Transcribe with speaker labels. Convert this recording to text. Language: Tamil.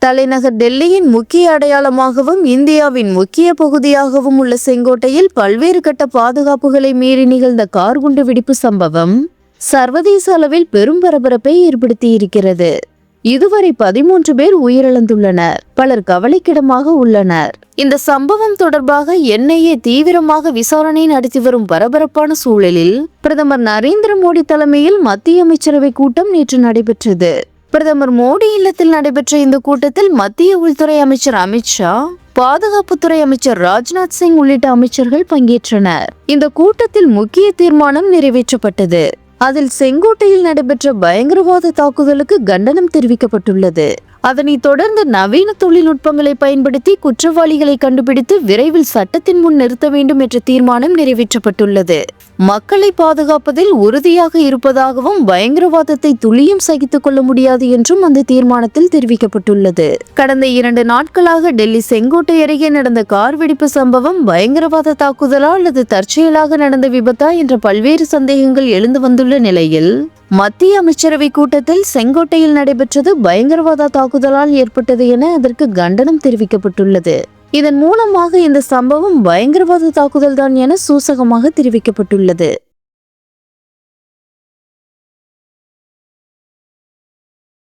Speaker 1: தலைநகர் டெல்லியின் முக்கிய அடையாளமாகவும் இந்தியாவின் முக்கிய பகுதியாகவும் உள்ள செங்கோட்டையில் பல்வேறு கட்ட பாதுகாப்புகளை மீறி நிகழ்ந்த கார் குண்டு வெடிப்பு சம்பவம் சர்வதேச அளவில் பெரும் பரபரப்பை ஏற்படுத்தியிருக்கிறது. இதுவரை 13 பேர் உயிரிழந்துள்ளனர், பலர் கவலைக்கிடமாக உள்ளனர். இந்த சம்பவம் தொடர்பாக NIA தீவிரமாக விசாரணை நடத்தி வரும் பரபரப்பான சூழலில் பிரதமர் நரேந்திர மோடி தலைமையில் மத்திய அமைச்சரவை கூட்டம் நேற்று நடைபெற்றது. பிரதமர் மோடி இல்லத்தில் நடைபெற்ற இந்த கூட்டத்தில் மத்திய உள்துறை அமைச்சர் அமித்ஷா, பாதுகாப்புத்துறை அமைச்சர் ராஜ்நாத் சிங் உள்ளிட்ட அமைச்சர்கள் பங்கேற்றனர். இந்த கூட்டத்தில் முக்கிய தீர்மானம் நிறைவேற்றப்பட்டது. அதில் செங்கோட்டையில் நடைபெற்ற பயங்கரவாத தாக்குதலுக்கு கண்டனம் தெரிவிக்கப்பட்டுள்ளது. அதனைத் தொடர்ந்து நவீன தொழில்நுட்பங்களை பயன்படுத்தி குற்றவாளிகளை கண்டுபிடித்து விரைவில் சட்டத்தின் முன் நிறுத்த வேண்டும் என்ற தீர்மானம் நிறைவேற்றப்பட்டுள்ளது. மக்களை பாதுகாப்பதில் உறுதியாக இருப்பதாகவும் பயங்கரவாதத்தை துளியும் சகித்துக் கொள்ள முடியாது என்றும் அந்த தீர்மானத்தில் தெரிவிக்கப்பட்டுள்ளது. கடந்த 2 நாட்களாக டெல்லி செங்கோட்டை அருகே நடந்த கார் வெடிப்பு சம்பவம் பயங்கரவாத தாக்குதலா அல்லது தற்செயலாக நடந்த விபத்தா என்ற பல்வேறு சந்தேகங்கள் எழுந்து வந்துள்ள நிலையில் மத்திய அமைச்சரவை கூட்டத்தில் செங்கோட்டையில் நடைபெற்றது பயங்கரவாத தாக்குதலால் ஏற்பட்டது என அதற்கு கண்டனம் தெரிவிக்கப்பட்டுள்ளது. இதன் மூலமாக இந்த சம்பவம் பயங்கரவாத தாக்குதல் தான் என சூசகமாக தெரிவிக்கப்பட்டுள்ளது.